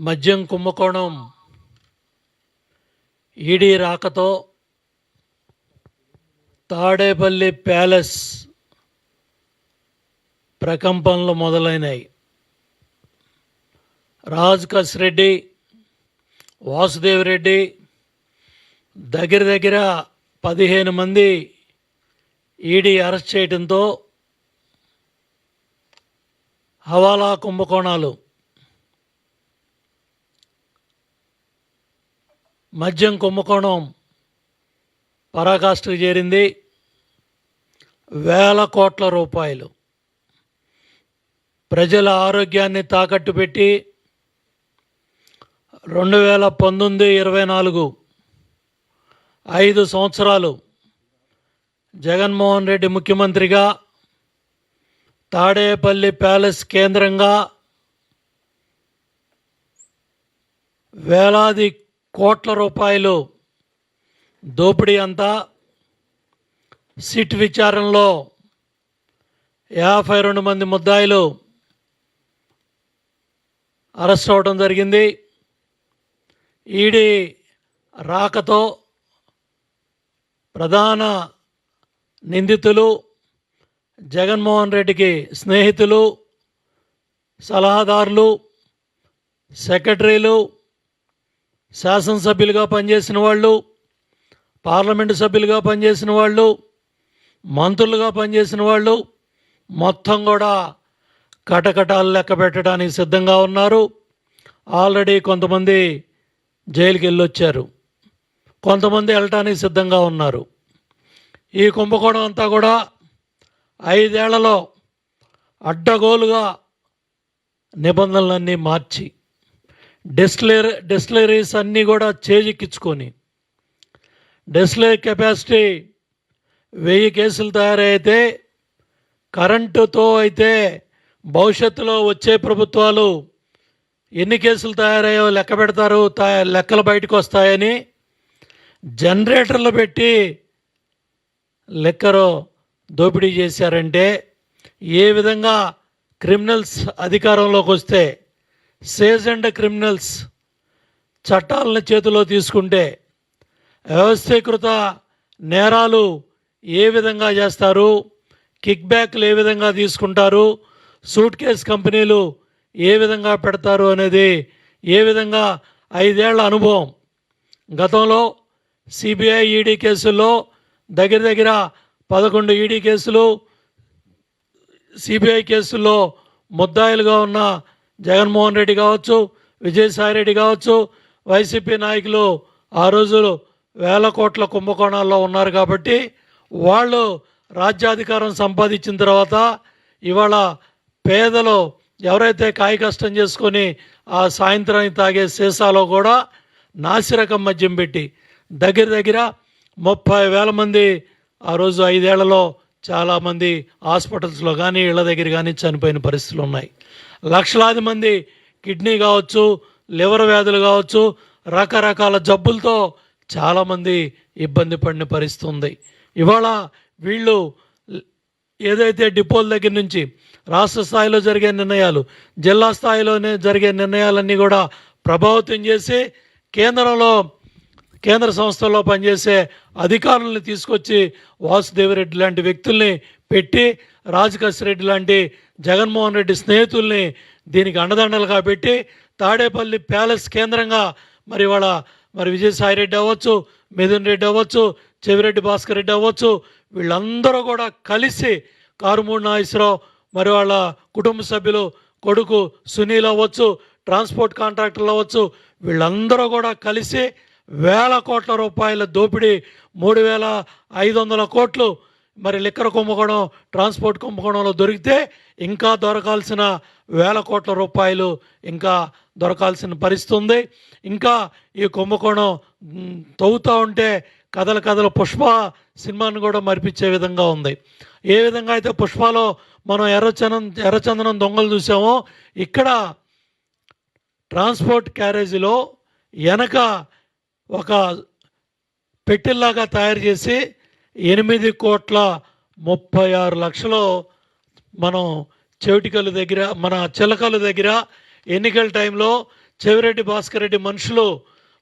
మద్యం కుంభకోణం ఈడీ రాకతో తాడేపల్లి ప్యాలెస్ ప్రకంపనలు మొదలైనాయి. రాజ్ కస్ రెడ్డి, వాసుదేవ్ రెడ్డి దగ్గర 15 మంది ఈడీ అరెస్ట్ చేయడంతో హవాలా కుంభకోణాలు, మద్యం కుంభకోణం పరాకాష్ఠకు చేరింది. వేల కోట్ల రూపాయలు ప్రజల ఆరోగ్యాన్ని తాకట్టు పెట్టి 2019-24 5 సంవత్సరాలు జగన్మోహన్ రెడ్డి ముఖ్యమంత్రిగా తాడేపల్లి ప్యాలెస్ కేంద్రంగా వేలాది కోట్ల రూపాయలు దోపిడీ అంతా సిట్ విచారణలో 52 మంది ముద్దాయిలు అరెస్ట్ అవడం జరిగింది. ఈడీ రాకతో ప్రధాన నిందితులు, జగన్మోహన్ రెడ్డికి స్నేహితులు, సలహాదారులు, సెక్రటరీలు, శాసనసభ్యులుగా పనిచేసిన వాళ్ళు, పార్లమెంటు సభ్యులుగా పనిచేసిన వాళ్ళు, మంత్రులుగా పనిచేసిన వాళ్ళు మొత్తం కూడా కటకటాలు లెక్క పెట్టడానికి సిద్ధంగా ఉన్నారు. ఆల్రెడీ కొంతమంది జైలుకి వెళ్ళొచ్చారు, కొంతమంది వెళ్ళటానికి సిద్ధంగా ఉన్నారు. ఈ కుంభకోణం అంతా కూడా 5 ఏళ్లలో అడ్డగోలుగా నిబంధనలన్నీ మార్చి డిస్టిలరీస్ అన్నీ కూడా చేజిక్కించుకొని, డిస్టిలరీ కెపాసిటీ 1000 కేసులు తయారైతే, కరెంటుతో అయితే భవిష్యత్తులో వచ్చే ప్రభుత్వాలు ఎన్ని కేసులు తయారయ్యో లెక్క పెడతారు, లెక్కలు బయటకు వస్తాయని జనరేటర్లు పెట్టి లెక్కరు దోపిడీ చేశారంటే, ఏ విధంగా క్రిమినల్స్ అధికారంలోకి వస్తే, సేజెండ్ క్రిమినల్స్ చట్టాలను చేతిలో తీసుకుంటే, వ్యవస్థీకృత నేరాలు ఏ విధంగా చేస్తారు, కిక్ బ్యాక్లు ఏ విధంగా తీసుకుంటారు, సూట్ కేస్ కంపెనీలు ఏ విధంగా పెడతారు అనేది ఏ విధంగా 5 ఏళ్ల అనుభవం. గతంలో సిబిఐ ఈడీ కేసుల్లో దగ్గర 11 ఈడీ కేసులు, సిబిఐ కేసుల్లో ముద్దాయిలుగా ఉన్న జగన్మోహన్ రెడ్డి కావచ్చు, విజయసాయి రెడ్డి కావచ్చు, వైసీపీ నాయకులు ఆ రోజులు వేల కోట్ల కుంభకోణాల్లో ఉన్నారు. కాబట్టి వాళ్ళు రాజ్యాధికారం సంపాదించిన తర్వాత ఇవాళ పేదలు ఎవరైతే కాయ కష్టం చేసుకొని ఆ సాయంత్రానికి తాగే సీసాలో కూడా నాసిరకం మద్యం పెట్టి దగ్గర 30,000 మంది ఆ రోజు 5 ఏళ్లలో చాలామంది హాస్పిటల్స్లో కానీ ఇళ్ల దగ్గర కానీ చనిపోయిన పరిస్థితులు ఉన్నాయి. లక్షలాది మంది కిడ్నీ కావచ్చు, లివర్ వ్యాధులు కావచ్చు, రకరకాల జబ్బులతో చాలామంది ఇబ్బంది పడిన పరిస్థితి ఉంది. ఇవాళ వీళ్ళు ఏదైతే డిపోల దగ్గర నుంచి రాష్ట్ర స్థాయిలో జరిగే నిర్ణయాలు, జిల్లా స్థాయిలోనే జరిగే నిర్ణయాలన్నీ కూడా ప్రభావితం చేసి కేంద్ర సంస్థల్లో పనిచేసే అధికారులను తీసుకొచ్చి వాసుదేవరెడ్డి లాంటి వ్యక్తుల్ని పెట్టి, రాజకస్ రెడ్డి లాంటి జగన్మోహన్ రెడ్డి స్నేహితుల్ని దీనికి అండదండలుగా పెట్టి, తాడేపల్లి ప్యాలెస్ కేంద్రంగా మరి విజయసాయి రెడ్డి అవ్వచ్చు, మిథున్ రెడ్డి అవ్వచ్చు, చెవిరెడ్డి భాస్కర్ రెడ్డి అవ్వచ్చు, వీళ్ళందరూ కూడా కలిసి కారుమూడి నాగేశ్వరరావు, మరి వాళ్ళ కుటుంబ సభ్యులు కొడుకు సునీల్ అవ్వచ్చు, ట్రాన్స్పోర్ట్ కాంట్రాక్టర్లు అవ్వచ్చు, వీళ్ళందరూ కూడా కలిసి వేల కోట్ల రూపాయల దోపిడీ, 3,500 కోట్లు మరి లిక్కర్ కుంభకోణం, ట్రాన్స్పోర్ట్ కుంభకోణంలో దొరికితే ఇంకా దొరకాల్సిన వేల కోట్ల రూపాయలు ఇంకా దొరకాల్సిన పరిస్థితి ఉంది. ఇంకా ఈ కుంభకోణం తవ్వుతూ ఉంటే కథలు పుష్ప సినిమాను కూడా మరిపించే విధంగా ఉంది. ఏ విధంగా అయితే పుష్పలో మనం ఎర్రచందనం దొంగలు చూసామో, ఇక్కడ ట్రాన్స్పోర్ట్ క్యారేజీలో వెనక ఒక పెట్టెల్లాగా తయారు చేసి 8,36,00,000 మనం చెవిటికలు దగ్గర, మన చిలకల దగ్గర ఎన్నికల టైంలో చెవిరెడ్డి భాస్కర్ రెడ్డి మనుషులు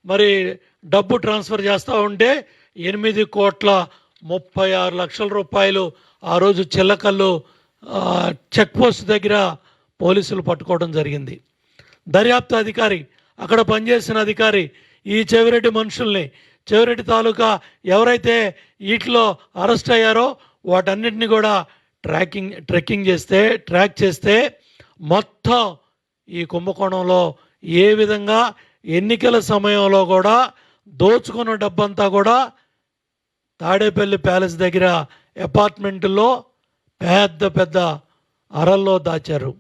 మరి డబ్బు ట్రాన్స్ఫర్ చేస్తూ ఉంటే 8,36,00,000 రూపాయలు ఆ రోజు చిల్లకల్లు చెక్ పోస్ట్ దగ్గర పోలీసులు పట్టుకోవడం జరిగింది. దర్యాప్తు అధికారి, అక్కడ పనిచేసిన అధికారి ఈ చెవిరెడ్డి మనుషుల్ని, చెవిరెడ్డి తాలూకా ఎవరైతే వీటిలో అరెస్ట్ అయ్యారో వాటన్నిటిని కూడా ట్రాక్ చేస్తే మొత్తం ఈ కుంభకోణంలో ఏ విధంగా ఎన్నికల సమయంలో కూడా దోచుకున్న డబ్బంతా కూడా తాడేపల్లి ప్యాలెస్ దగ్గర అపార్ట్మెంట్లో పెద్ద పెద్ద అరల్లో దాచారు.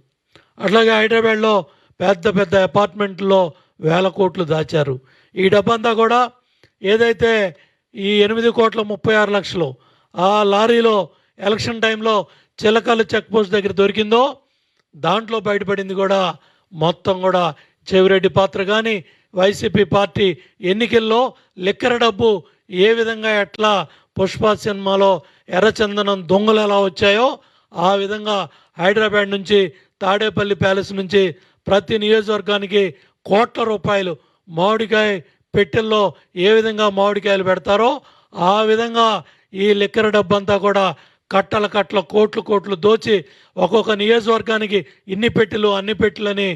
అట్లాగే హైదరాబాద్లో పెద్ద పెద్ద అపార్ట్మెంట్లో 1,000 కోట్లు దాచారు. ఈ డబ్బంతా కూడా ఏదైతే ఈ 8,36,00,000 ఆ లారీలో ఎలక్షన్ టైంలో చిలకలు చెక్ పోస్ట్ దగ్గర దొరికిందో దాంట్లో బయటపడింది కూడా మొత్తం కూడా చెవిరెడ్డి పాత్ర. కానీ వైసీపీ పార్టీ ఎన్నికల్లో లిక్కర డబ్బు ఏ విధంగా ఎట్లా పుష్ప సినిమాలో ఎర్రచందనం దొంగలు ఎలా వచ్చాయో ఆ విధంగా హైదరాబాద్ నుంచి తాడేపల్లి ప్యాలెస్ నుంచి ప్రతి నియోజకవర్గానికి కోట్ల రూపాయలు మామిడికాయ పెట్టెల్లో ఏ విధంగా మామిడికాయలు పెడతారో ఆ విధంగా ఈ లిక్కర డబ్బంతా కూడా కట్టల కోట్లు దోచి ఒక్కొక్క నియోజకవర్గానికి ఇన్ని పెట్టెలు అన్ని పెట్టెలని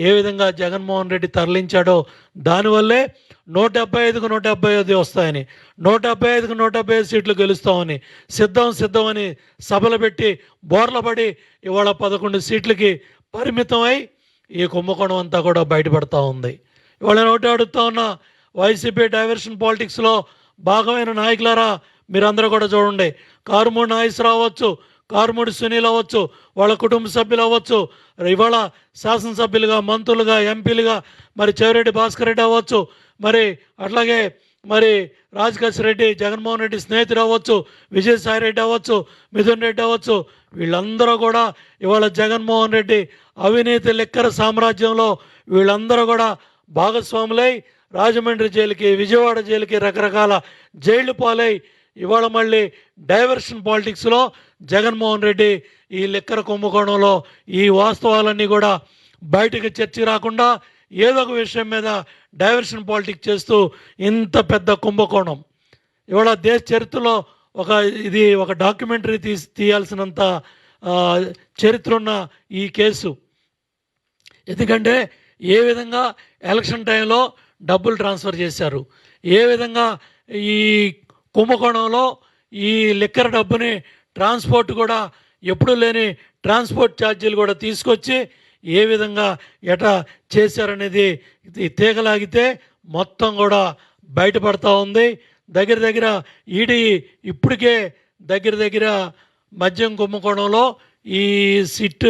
ఏ విధంగా జగన్మోహన్ రెడ్డి తరలించాడో దానివల్లే 175కు 175 వస్తాయని, 175కు 175 సీట్లు గెలుస్తామని సిద్ధం అని సభలు పెట్టి బోర్ల పడి ఇవాళ 11 సీట్లకి పరిమితమై ఈ కుంభకోణం అంతా కూడా బయటపడతా ఉంది. ఇవాళ నేను ఒకటి అడుగుతా ఉన్నా, వైసీపీ డైవర్షన్ పాలిటిక్స్లో భాగమైన నాయకులారా మీరందరూ కూడా చూడండి. కారుమూడి నాగేశ్వరరావు అవ్వచ్చు, కారుమూడి సునీల్ అవ్వచ్చు, వాళ్ళ కుటుంబ సభ్యులు అవ్వచ్చు, ఇవాళ శాసనసభ్యులుగా మంత్రులుగా ఎంపీలుగా మరి చెవిరెడ్డి భాస్కర్ రెడ్డి అవ్వచ్చు, మరి అట్లాగే మరి రాజకేశ్ రెడ్డి జగన్మోహన్ రెడ్డి స్నేహితుడు అవ్వచ్చు, విజయసాయి రెడ్డి అవ్వచ్చు, మిథున్ రెడ్డి అవ్వచ్చు, వీళ్ళందరూ కూడా ఇవాళ జగన్మోహన్ రెడ్డి అవినీతి లిక్కర సామ్రాజ్యంలో వీళ్ళందరూ కూడా భాగస్వాములై రాజమండ్రి జైలుకి, విజయవాడ జైలుకి, రకరకాల జైళ్ళు పాలై ఇవాళ మళ్ళీ డైవర్షన్ పాలిటిక్స్లో జగన్మోహన్ రెడ్డి ఈ లిక్కర కుంభకోణంలో ఈ వాస్తవాలన్నీ కూడా బయటకు చర్చ రాకుండా ఏదో ఒక విషయం మీద డైవర్షన్ పాలిటిక్స్ చేస్తూ ఇంత పెద్ద కుంభకోణం ఇవాళ దేశ చరిత్రలో ఒక డాక్యుమెంటరీ తీయాల్సినంత చరిత్ర ఉన్న ఈ కేసు. ఎందుకంటే ఏ విధంగా ఎలక్షన్ టైంలో డబ్బులు ట్రాన్స్ఫర్ చేశారు, ఏ విధంగా ఈ కుంభకోణంలో ఈ లిక్కర్ డబ్బుని ట్రాన్స్పోర్ట్ కూడా ఎప్పుడు లేని ట్రాన్స్పోర్ట్ ఛార్జీలు కూడా తీసుకొచ్చి ఏ విధంగా ఎటా చేశారనేది తీగలాగితే మొత్తం కూడా బయటపడతా ఉంది. దగ్గర ఈడీ ఇప్పటికే దగ్గర మద్యం కుంభకోణంలో ఈ సిట్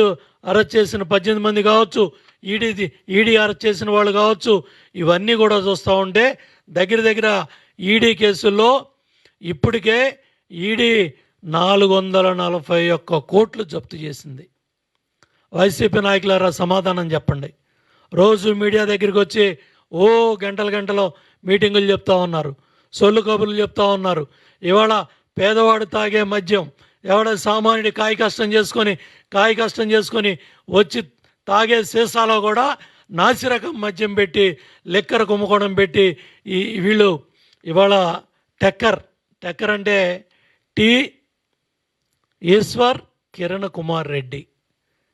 అరెస్ట్ చేసిన 18 మంది కావచ్చు, ఈడీ అరెస్ట్ చేసిన వాళ్ళు కావచ్చు, ఇవన్నీ కూడా చూస్తూ ఉంటే దగ్గర ఈడీ కేసుల్లో ఇప్పటికే ఈడీ 441 కోట్లు జప్తు చేసింది. వైసీపీ నాయకులారా సమాధానం చెప్పండి. రోజు మీడియా దగ్గరికి వచ్చి గంటలు మీటింగులు చెప్తా ఉన్నారు, సొల్లు కబుర్లు చెప్తా ఉన్నారు. ఇవాళ పేదవాడు తాగే మద్యం ఎవడ సామాన్యుడి కాయ కష్టం చేసుకొని వచ్చి తాగే సీసాలో కూడా నాసిరకం మద్యం పెట్టి లిక్కర్ కుంభకోణం పెట్టి వీళ్ళు ఇవాళ టెక్కర్ అంటే టి ఈశ్వర్ కిరణ్ కుమార్ రెడ్డి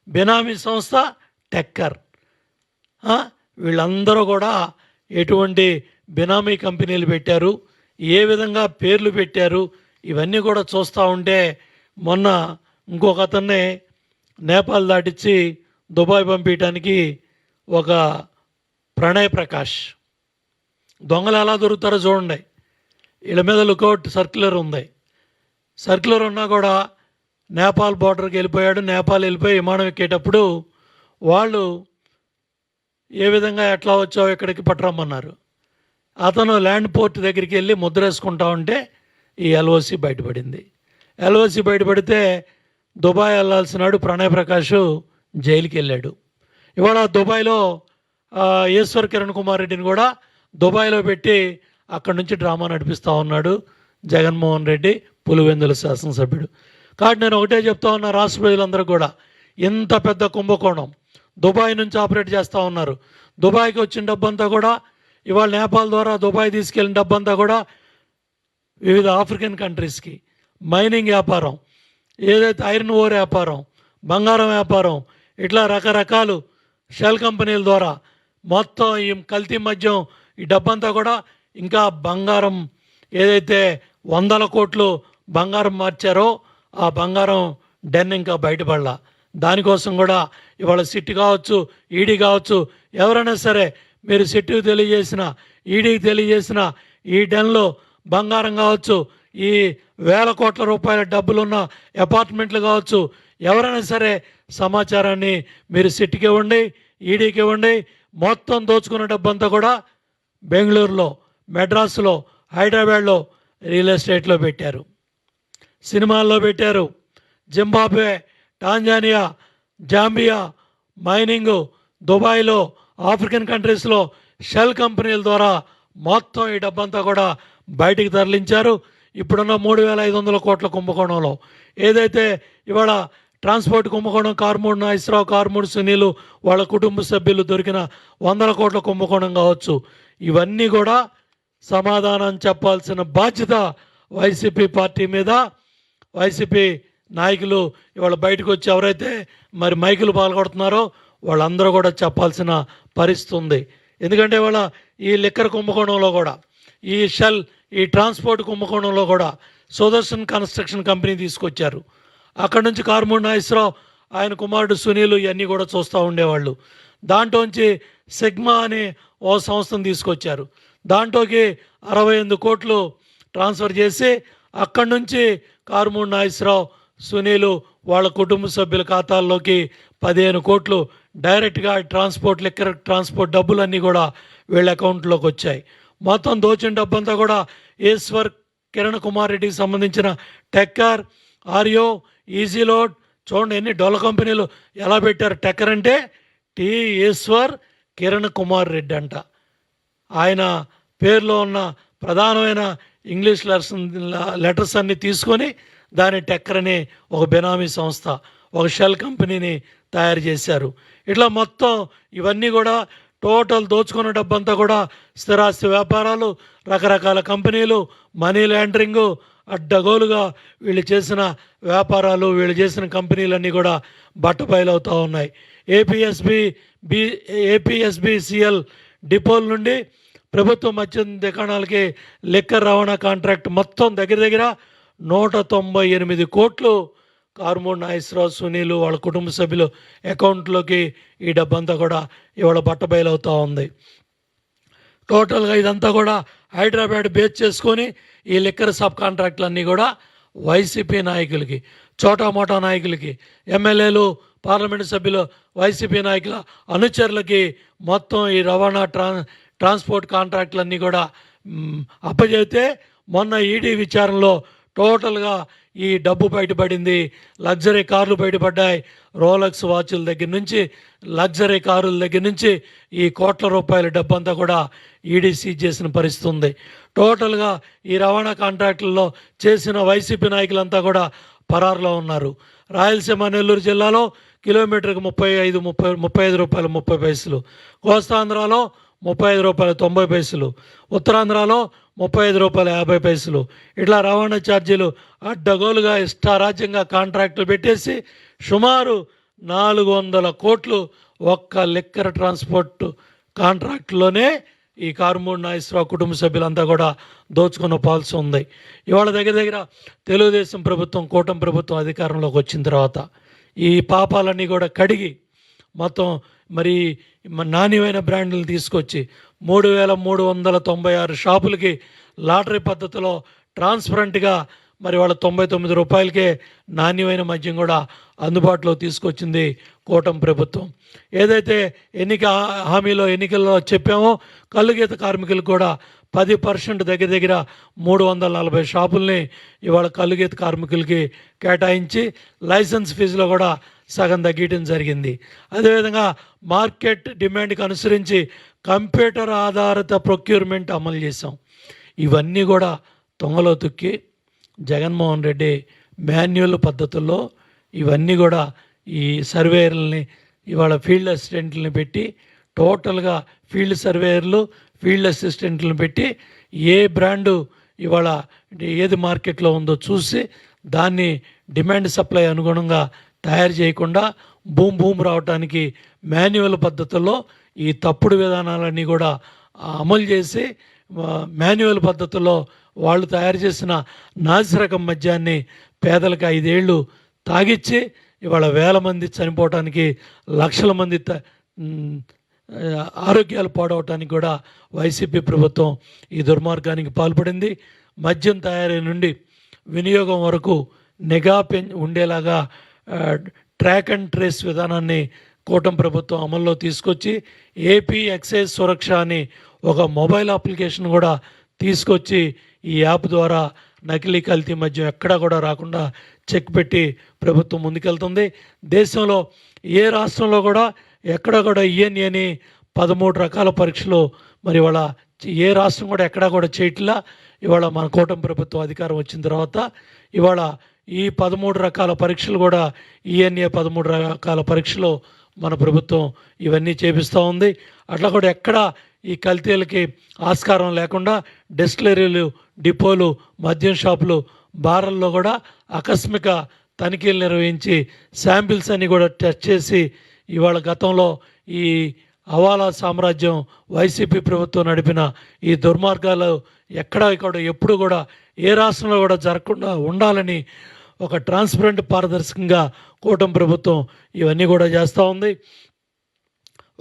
బినామీ సంస్థ టెక్కర్. వీళ్ళందరూ కూడా ఎటువంటి బినామీ కంపెనీలు పెట్టారు, ఏ విధంగా పేర్లు పెట్టారు, ఇవన్నీ కూడా చూస్తూ ఉంటే మొన్న ఇంకొక అతన్ని నేపాల్ దాటించి దుబాయ్ పంపించడానికి ఒక ప్రణయ్ ప్రకాష్ దొంగలు ఎలా దొరుకుతారో చూడండి. వీళ్ళ మీద లుకౌట్ సర్క్యులర్ ఉంది. సర్క్యులర్ ఉన్నా కూడా నేపాల్ బార్డర్కి వెళ్ళిపోయాడు. నేపాల్ వెళ్ళిపోయి విమానం ఎక్కేటప్పుడు వాళ్ళు ఏ విధంగా ఎట్లా వచ్చావు ఇక్కడికి పట్టరమ్మన్నారు. అతను ల్యాండ్ పోర్ట్ దగ్గరికి వెళ్ళి ముద్ర వేసుకుంటా ఉంటే ఈ ఎల్ఓసి బయటపడింది. ఎల్ఓసి బయటపడితే దుబాయ్ వెళ్ళాల్సినాడు ప్రణయ్ ప్రకాష్ జైలుకి వెళ్ళాడు. ఇవాళ దుబాయ్లో ఈశ్వర్ కిరణ్ కుమార్ రెడ్డిని కూడా దుబాయ్లో పెట్టి అక్కడి నుంచి డ్రామా నడిపిస్తూ ఉన్నాడు జగన్మోహన్ రెడ్డి, పులివెందుల శాసనసభ్యుడు. కాబట్టి నేను ఒకటే చెప్తా ఉన్నా రాష్ట్ర ప్రజలందరూ కూడా, ఇంత పెద్ద కుంభకోణం దుబాయ్ నుంచి ఆపరేట్ చేస్తూ ఉన్నారు. దుబాయ్కి వచ్చిన డబ్బంతా కూడా ఇవాళ నేపాల్ ద్వారా దుబాయ్ తీసుకెళ్ళిన డబ్బంతా కూడా వివిధ ఆఫ్రికన్ కంట్రీస్కి మైనింగ్ వ్యాపారం, ఏదైతే ఐరన్ ఓర్ వ్యాపారం, బంగారం వ్యాపారం, ఇట్లా రకరకాలు షెల్ కంపెనీల ద్వారా మొత్తం ఈ కల్తీ మద్యం ఈ డబ్బంతా కూడా ఇంకా బంగారం ఏదైతే 100 కోట్లు బంగారం మార్చారో ఆ బంగారం డెన్ ఇంకా బయటపడలా. దానికోసం కూడా ఇవాళ సిట్ కావచ్చు, ఈడీ కావచ్చు, ఎవరైనా సరే మీరు సిట్కి తెలియజేసిన, ఈడీకి తెలియజేసిన ఈ డెన్లో బంగారం కావచ్చు, ఈ 1000 కోట్ల రూపాయల డబ్బులున్న అపార్ట్మెంట్లు కావచ్చు, ఎవరైనా సరే సమాచారాన్ని మీరు సిట్కి ఇవ్వండి, ఈడీకి ఇవ్వండి. మొత్తం దోచుకున్న డబ్బంతా కూడా బెంగళూరులో, మెడ్రాస్లో, హైదరాబాద్లో రియల్ ఎస్టేట్లో పెట్టారు, సినిమాల్లో పెట్టారు. జింబాబ్వే, టాంజానియా, జాంబియా మైనింగు, దుబాయ్లో, ఆఫ్రికన్ కంట్రీస్లో షెల్ కంపెనీల ద్వారా మొత్తం ఈ డబ్బంతా కూడా బయటికి తరలించారు. ఇప్పుడున్న 3500 కోట్ల కుంభకోణంలో ఏదైతే ఇవాళ ట్రాన్స్పోర్ట్ కుంభకోణం, కార్మూడ్ నాగేశ్వరరావు, కార్మూడ్ సునీలు వాళ్ళ కుటుంబ సభ్యులు దొరికిన 100 కోట్ల కుంభకోణం కావచ్చు, ఇవన్నీ కూడా సమాధానం చెప్పాల్సిన బాధ్యత వైసీపీ పార్టీ మీద. వైసీపీ నాయకులు ఇవాళ బయటకు వచ్చి ఎవరైతే మరి మైకులు పాల్గొడుతున్నారో వాళ్ళందరూ కూడా చెప్పాల్సిన పరిస్థితి ఉంది. ఎందుకంటే ఇవాళ ఈ లిక్కర్ కుంభకోణంలో కూడా, ఈ షెల్, ఈ ట్రాన్స్పోర్ట్ కుంభకోణంలో కూడా సుదర్శన్ కన్స్ట్రక్షన్ కంపెనీ తీసుకొచ్చారు. అక్కడి నుంచి కార్మూడ్ నాగేశ్వరరావు, ఆయన కుమారుడు సునీలు ఇవన్నీ కూడా చూస్తూ ఉండేవాళ్ళు. దాంట్లోంచి సిగ్మా అనే ఓ సంస్థను తీసుకొచ్చారు. దాంట్లోకి 68 కోట్లు ట్రాన్స్ఫర్ చేసి అక్కడి నుంచి కార్మూడ్ నాగేశ్వరరావు, సునీలు వాళ్ళ కుటుంబ సభ్యుల ఖాతాల్లోకి 15 కోట్లు డైరెక్ట్గా ట్రాన్స్పోర్ట్, లిక్కర్ ట్రాన్స్పోర్ట్ డబ్బులన్నీ కూడా వీళ్ళ అకౌంట్లోకి వచ్చాయి. మొత్తం దోచిన డబ్బంతా కూడా ఈశ్వర్ కిరణ్ కుమార్ రెడ్డికి సంబంధించిన టెక్కర్, ఆర్యో, ఈజీ లోడ్, చూడండి ఎన్ని డొల్ల కంపెనీలు ఎలా పెట్టారు. టెక్కర్ అంటే టి ఈశ్వర్ కిరణ్ కుమార్ రెడ్డి అంట. ఆయన పేరులో ఉన్న ప్రధానమైన ఇంగ్లీష్ లెటర్స్ అన్ని తీసుకొని దాని టెక్కర్ అనే ఒక బెనామీ సంస్థ, ఒక షెల్ కంపెనీని తయారు చేశారు. ఇట్లా మొత్తం ఇవన్నీ కూడా టోటల్ దోచుకున్న డబ్బంతా కూడా స్థిరాస్తి వ్యాపారాలు, రకరకాల కంపెనీలు, మనీ లాండరింగు, అడ్డగోలుగా వీళ్ళు చేసిన వ్యాపారాలు, వీళ్ళు చేసిన కంపెనీలన్నీ కూడా బట్టబయలవుతూ ఉన్నాయి. ఏపీఎస్బిసిఎల్ డిపోల నుండి ప్రభుత్వ మద్యం దుకాణాలకి లిక్కర్ రవాణా కాంట్రాక్ట్ మొత్తం దగ్గర దగ్గర 198 కోట్లు కార్మూడ్ నాగేశ్వరరావు, సునీలు వాళ్ళ కుటుంబ సభ్యులు అకౌంట్లోకి ఈ డబ్బంతా కూడా ఇవాళ బట్టబయలవుతూ ఉంది. టోటల్గా ఇదంతా కూడా హైదరాబాద్ బేస్ చేసుకొని ఈ లిక్కర్ సబ్ కాంట్రాక్టులన్నీ కూడా వైసీపీ నాయకులకి, చోటామోటా నాయకులకి, ఎమ్మెల్యేలు, పార్లమెంటు సభ్యులు, వైసీపీ నాయకుల అనుచరులకి మొత్తం ఈ రవాణా ట్రాన్స్పోర్ట్ కాంట్రాక్టులన్నీ కూడా అప్పచెబితే మొన్న ఈడీ విచారణలో టోటల్గా ఈ డబ్బు బయటపడింది. లగ్జరీ కార్లు బయటపడ్డాయి. రోలెక్స్ వాచ్ల దగ్గర నుంచి, లగ్జరీ కారుల దగ్గర నుంచి ఈ కోట్ల రూపాయల డబ్బంతా కూడా ఈడీ సీజ్ చేసిన పరిస్థితి ఉంది. టోటల్గా ఈ రవాణా కాంట్రాక్టుల్లో చేసిన వైసీపీ నాయకులంతా కూడా పరారులో ఉన్నారు. రాయలసీమ, నెల్లూరు జిల్లాలో కిలోమీటర్కి 35 రూపాయలు 30 పైసలు, కోస్తాంధ్రాలో 35 రూపాయలు 90 పైసలు, ఉత్తరాంధ్రలో 35 రూపాయలు 50 పైసలు. ఇట్లా రవాణా ఛార్జీలు అడ్డగోలుగా ఇష్టారాజ్యంగా కాంట్రాక్టులు పెట్టేసి సుమారు 400 కోట్లు ఒక్క లిక్కర్ ట్రాన్స్పోర్ట్ కాంట్రాక్టులోనే ఈ కార్మూడ్ నాగేశ్వరరావు కుటుంబ సభ్యులంతా కూడా దోచుకున్న పాలసీ ఉంది. ఇవాళ దగ్గర దగ్గర తెలుగుదేశం ప్రభుత్వం, కూటమి ప్రభుత్వం అధికారంలోకి వచ్చిన తర్వాత ఈ పాపాలన్నీ కూడా కడిగి మొత్తం మరి నాణ్యమైన బ్రాండ్లు తీసుకొచ్చి 3396 షాపులకి లాటరీ పద్ధతిలో ట్రాన్స్పరెంట్గా మరి వాళ్ళ 99 రూపాయలకే నాణ్యమైన మద్యం కూడా అందుబాటులో తీసుకొచ్చింది కూటమి ప్రభుత్వం. ఏదైతే ఎన్నికల్లో చెప్పామో కల్లుగీత కార్మికులకు కూడా 10% దగ్గర దగ్గర 340 షాపుల్ని ఇవాళ కల్లుగీత కార్మికులకి కేటాయించి లైసెన్స్ ఫీజులో కూడా సగం తగ్గించడం జరిగింది. అదేవిధంగా మార్కెట్ డిమాండ్కి అనుసరించి కంప్యూటర్ ఆధారిత ప్రొక్యూర్మెంట్ అమలు చేసాం. ఇవన్నీ కూడా తొంగలో తొక్కి జగన్మోహన్ రెడ్డి మాన్యువల్ పద్ధతుల్లో ఇవన్నీ కూడా ఈ సర్వేయర్లని, ఇవాళ ఫీల్డ్ అసిస్టెంట్లని పెట్టి టోటల్గా ఫీల్డ్ సర్వేయర్లు, ఫీల్డ్ అసిస్టెంట్లను పెట్టి ఏ బ్రాండు ఇవాళ ఏది మార్కెట్లో ఉందో చూసి దాన్ని డిమాండ్ సప్లై అనుగుణంగా తయారు చేయకుండా భూమ్ రావడానికి మాన్యువల్ పద్ధతుల్లో ఈ తప్పుడు విధానాలన్నీ కూడా అమలు చేసి మాన్యువల్ పద్ధతుల్లో వాళ్ళు తయారు చేసిన నాసిరకం మద్యాన్ని పేదలకు 5 ఏళ్ళు తాగిచ్చి ఇవాళ వేల మంది చనిపోవటానికి, లక్షల మంది ఆరోగ్యాలు పాడవటానికి కూడా వైసీపీ ప్రభుత్వం ఈ దుర్మార్గానికి పాల్పడింది. మద్యం తయారీ నుండి వినియోగం వరకు నిఘా ఉండేలాగా ట్రాక్ అండ్ ట్రేస్ విధానాన్ని కూటమి ప్రభుత్వం అమల్లో తీసుకొచ్చి ఏపీ ఎక్సైజ్ సురక్ష అని ఒక మొబైల్ అప్లికేషన్ కూడా తీసుకొచ్చి ఈ యాప్ ద్వారా నకిలీ కల్తీ మద్యం ఎక్కడా కూడా రాకుండా చెక్ పెట్టి ప్రభుత్వం ముందుకెళ్తుంది. దేశంలో ఏ రాష్ట్రంలో కూడా ఎక్కడ కూడా ఇవన్నీ అని 13 రకాల పరీక్షలు మరి ఇవాళ ఏ రాష్ట్రం కూడా ఎక్కడా కూడా చేయట్లా. ఇవాళ మన కూటమి ప్రభుత్వం అధికారం వచ్చిన తర్వాత ఇవాళ ఈ 13 రకాల పరీక్షలు కూడా ఈఎన్ఏ 13 రకాల పరీక్షలు మన ప్రభుత్వం ఇవన్నీ చేపిస్తూ ఉంది. అట్లా కూడా ఎక్కడ ఈ కల్తీలకి ఆస్కారం లేకుండా డిస్టిలరీలు, డిపోలు, మద్యం షాపులు, బార్ల్లో కూడా ఆకస్మిక తనిఖీలు నిర్వహించి శాంపిల్స్ అన్నీ కూడా టెస్ట్ చేసి ఇవాళ గతంలో ఈ హవాలా సామ్రాజ్యం వైసీపీ ప్రభుత్వం నడిపిన ఈ దుర్మార్గాలు ఇక్కడ ఎప్పుడు కూడా ఏ రాష్ట్రంలో కూడా జరగకుండా ఉండాలని ఒక ట్రాన్స్పరెంట్, పారదర్శకంగా కూటమి ప్రభుత్వం ఇవన్నీ కూడా చేస్తూ ఉంది.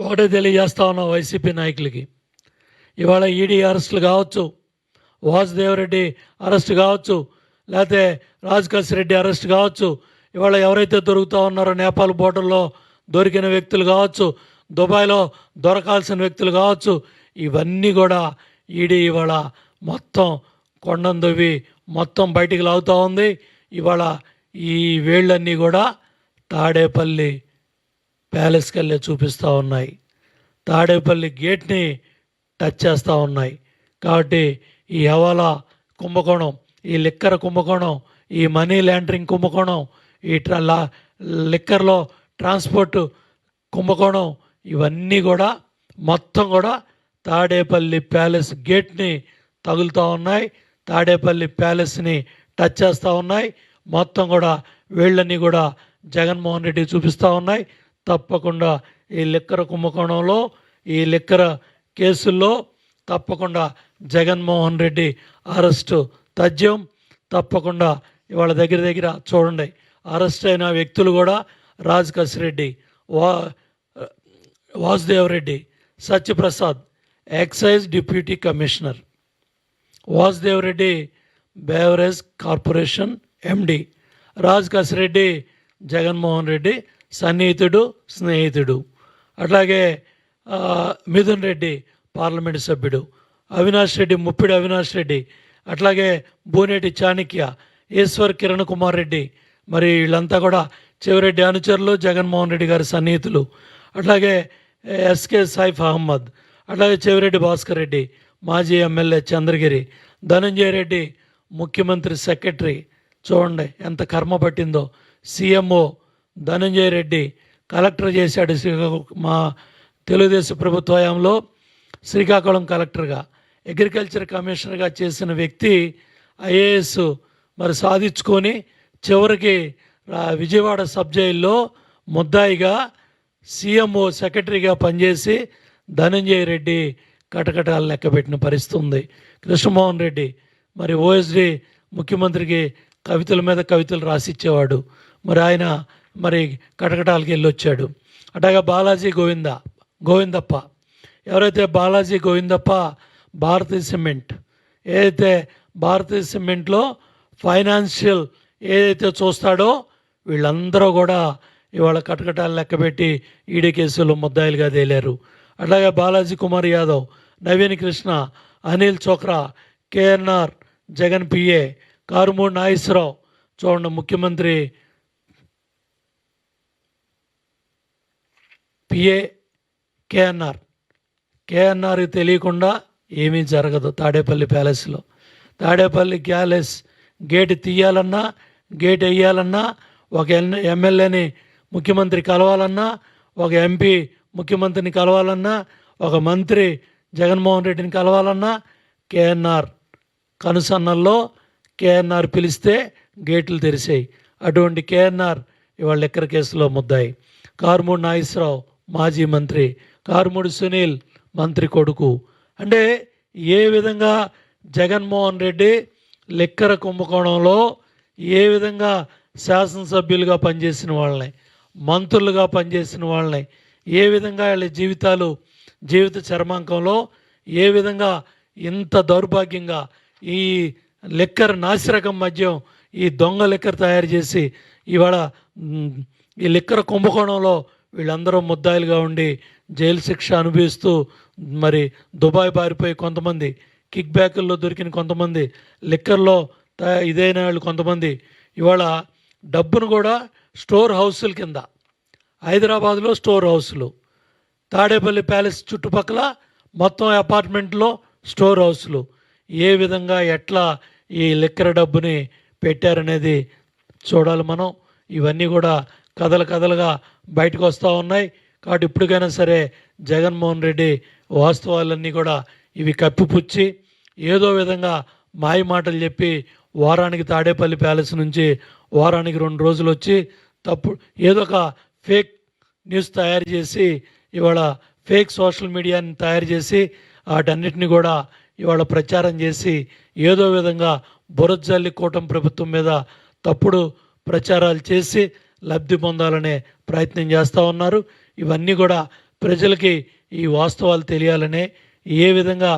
ఒకటే తెలియజేస్తా ఉన్నాం వైసీపీ నాయకులకి, ఇవాళ ఈడీ అరెస్టులు కావచ్చు, వాసుదేవరెడ్డి అరెస్ట్ కావచ్చు, లేకపోతే రాజకేశ్ రెడ్డి అరెస్ట్ కావచ్చు, ఇవాళ ఎవరైతే దొరుకుతూ ఉన్నారో నేపాల్ బోర్డర్లో దొరికిన వ్యక్తులు కావచ్చు, దుబాయ్లో దొరకాల్సిన వ్యక్తులు కావచ్చు, ఇవన్నీ కూడా ఈడీ ఇవాళ మొత్తం కొండను దొవ్వి మొత్తం బయటికి లాగుతూ ఉంది. ఇవాళ ఈ వేళ్ళన్నీ కూడా తాడేపల్లి ప్యాలెస్కి వెళ్ళి చూపిస్తూ ఉన్నాయి, తాడేపల్లి గేట్ని టచ్ చేస్తూ ఉన్నాయి. కాబట్టి ఈ హవాలా కుంభకోణం, ఈ లిక్కర్ కుంభకోణం, ఈ మనీ లాండరింగ్ కుంభకోణం, ఈ లిక్కర్లో ట్రాన్స్పోర్ట్ కుంభకోణం, ఇవన్నీ కూడా మొత్తం కూడా తాడేపల్లి ప్యాలెస్ గేట్ని తగులుతూ ఉన్నాయి, తాడేపల్లి ప్యాలెస్ని టచ్ చేస్తూ ఉన్నాయి. మొత్తం కూడా వీళ్ళన్నీ కూడా జగన్మోహన్ రెడ్డి చూపిస్తూ ఉన్నాయి. తప్పకుండా ఈ లిక్కర్ కుంభకోణంలో, ఈ లిక్కర్ కేసుల్లో తప్పకుండా జగన్మోహన్ రెడ్డి అరెస్టు తథ్యం. తప్పకుండా ఇవాళ దగ్గర చూడండి, అరెస్ట్ అయిన వ్యక్తులు కూడా Rajkesh Reddy, Vasudeva Reddy, Satyaprasad excise deputy commissioner, Vasudeva Reddy beverage corporation MD, Rajkesh Reddy Jaganmohan Reddy సన్నిహితుడు, స్నేహితుడు. అట్లాగే మిథున్ రెడ్డి పార్లమెంటు సభ్యుడు, అవినాష్ రెడ్డి, ముప్పిడి అవినాష్ రెడ్డి, అట్లాగే బూనేటి చాణక్య, ఈశ్వర్ కిరణ్ కుమార్ రెడ్డి, మరి వీళ్ళంతా కూడా చెవిరెడ్డి అనుచరులు, జగన్మోహన్ రెడ్డి గారి సన్నిహితులు. అట్లాగే ఎస్కే సైఫ్ అహ్మద్, అట్లాగే చెవిరెడ్డి భాస్కర్ రెడ్డి మాజీ ఎమ్మెల్యే చంద్రగిరి, ధనంజయ రెడ్డి ముఖ్యమంత్రి సెక్రటరీ. చూడండి ఎంత కర్మ పట్టిందో. సీఎంఓ ధనంజయ రెడ్డి కలెక్టర్ చేశాడు మా తెలుగుదేశం ప్రభుత్వ హయాంలో, శ్రీకాకుళం కలెక్టర్గా, అగ్రికల్చర్ కమిషనర్గా చేసిన వ్యక్తి ఐఏఎస్ మరి సాధించుకొని చివరికి విజయవాడ సబ్ జైల్లో ముద్దాయిగా సీఎంఓ సెక్రటరీగా పనిచేసి ధనంజయ రెడ్డి కటకటాలు లెక్కబెట్టిన పరిస్థితి ఉంది. కృష్ణమోహన్ రెడ్డి మరి ఓఎస్డి ముఖ్యమంత్రికి కవితల మీద కవితలు రాసిచ్చేవాడు, మరి ఆయన మరి కటకటాలకి వెళ్ళొచ్చాడు. అట్లాగా బాలాజీ గోవిందప్ప, ఎవరైతే బాలాజీ గోవిందప్ప భారతీయ సిమెంట్, ఏదైతే భారతీయ సిమెంట్లో ఫైనాన్షియల్ ఏదైతే చూస్తాడో వీళ్ళందరూ కూడా ఇవాళ కటకటాలు లెక్కబెట్టి ఈడీ కేసులో ముద్దాయిలుగా తేలారు. అట్లాగే బాలాజీ కుమార్ యాదవ్, నవీన్ కృష్ణ, అనిల్ చోక్రా, కేఎన్ఆర్, జగన్ పిఏ, కారుమూడి నాగేశ్వరరావు. చూడండి, ముఖ్యమంత్రి పిఏ కేఎన్ఆర్కి తెలియకుండా ఏమీ జరగదు. తాడేపల్లి ప్యాలెస్లో తాడేపల్లి ప్యాలెస్ గేట్ తీయాలన్నా, గేట్ వేయాలన్నా, ఒక ఎమ్మెల్యేని ముఖ్యమంత్రి కలవాలన్నా, ఒక ఎంపీ ముఖ్యమంత్రిని కలవాలన్నా, ఒక మంత్రి జగన్మోహన్ రెడ్డిని కలవాలన్నా కేఎన్ఆర్ కనుసన్నల్లో కేఎన్ఆర్ పిలిస్తే గేట్లు తెరిచాయి. అటువంటి కేఎన్ఆర్ ఇవాళ లిక్కర్ కేసులో ముద్దాయి. కారుమూడి నాగేశ్వరరావు మాజీ మంత్రి, కారుమూడి సునీల్ మంత్రి కొడుకు. అంటే ఏ విధంగా జగన్మోహన్ రెడ్డి లిక్కర్ కుంభకోణంలో ఏ విధంగా శాసనసభ్యులుగా పనిచేసిన వాళ్ళని, మంత్రులుగా పనిచేసిన వాళ్ళని ఏ విధంగా వాళ్ళ జీవిత చర్మాంకంలో ఏ విధంగా ఇంత దౌర్భాగ్యంగా ఈ లిక్కర్ నాసిరకం మద్యం, ఈ దొంగ లిక్కర్ తయారు చేసి ఇవాళ ఈ లిక్కర్ కుంభకోణంలో వీళ్ళందరూ ముద్దాయిలుగా ఉండి జైలు శిక్ష అనుభవిస్తూ మరి దుబాయ్ పారిపోయి కొంతమంది, కిక్ బ్యాకుల్లో దొరికిన కొంతమంది, లిక్కర్లో ఇదైన వాళ్ళు కొంతమంది ఇవాళ డబ్బును కూడా స్టోర్ హౌసుల కింద, హైదరాబాద్లో స్టోర్ హౌసులు, తాడేపల్లి ప్యాలెస్ చుట్టుపక్కల మొత్తం అపార్ట్మెంట్లో స్టోర్ హౌసులు, ఏ విధంగా ఎట్లా ఈ లిక్కర్ డబ్బుని పెట్టారనేది చూడాలి మనం. ఇవన్నీ కూడా కథలుగా బయటకు వస్తూ ఉన్నాయి. కాబట్టి ఇప్పటికైనా సరే జగన్మోహన్ రెడ్డి వాస్తవాలన్నీ కూడా ఇవి కప్పిపుచ్చి ఏదో విధంగా మాయ మాటలు చెప్పి వారానికి తాడేపల్లి ప్యాలెస్ నుంచి వారానికి 2 రోజులు వచ్చి ఏదో ఒక ఫేక్ న్యూస్ తయారు చేసి ఇవాళ ఫేక్ సోషల్ మీడియాని తయారు చేసి వాటన్నిటిని కూడా ఇవాళ ప్రచారం చేసి ఏదో విధంగా బురజల్లి కూటమి ప్రభుత్వం మీద తప్పుడు ప్రచారాలు చేసి లబ్ధి పొందాలనే ప్రయత్నం చేస్తూ ఉన్నారు. ఇవన్నీ కూడా ప్రజలకి ఈ వాస్తవాలు తెలియాలనే ఏ విధంగా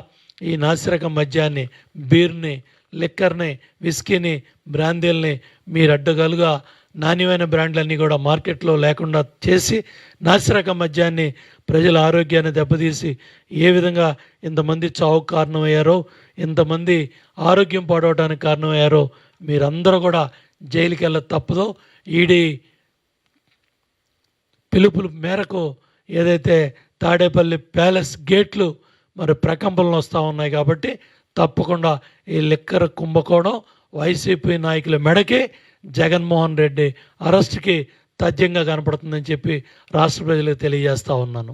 ఈ నాసిరకం మద్యాన్ని, బీర్ని, లిక్కర్ని, విస్కీని, బ్రాందీల్ని మీరు అడ్డగలుగా నాణ్యమైన బ్రాండ్లన్నీ కూడా మార్కెట్లో లేకుండా చేసి నాసిరకం మద్యాన్ని ప్రజల ఆరోగ్యాన్ని దెబ్బతీసి ఏ విధంగా ఇంతమంది చావుకు కారణమయ్యారో, ఇంతమంది ఆరోగ్యం పాడవడానికి కారణమయ్యారో మీరందరూ కూడా జైలుకి వెళ్ళ తప్పదో. ఈడీ పిలుపుల మేరకు ఏదైతే తాడేపల్లి ప్యాలెస్ గేట్లు మరి ప్రకంపనలు వస్తూ ఉన్నాయి. కాబట్టి తప్పకుండా ఈ లిక్కర్ కుంభకోణం వైసీపీ నాయకుల మెడకి జగన్మోహన్ రెడ్డి అరెస్ట్కి తథ్యంగా కనపడుతుందని చెప్పి రాష్ట్ర ప్రజలకు తెలియజేస్తూ ఉన్నాను.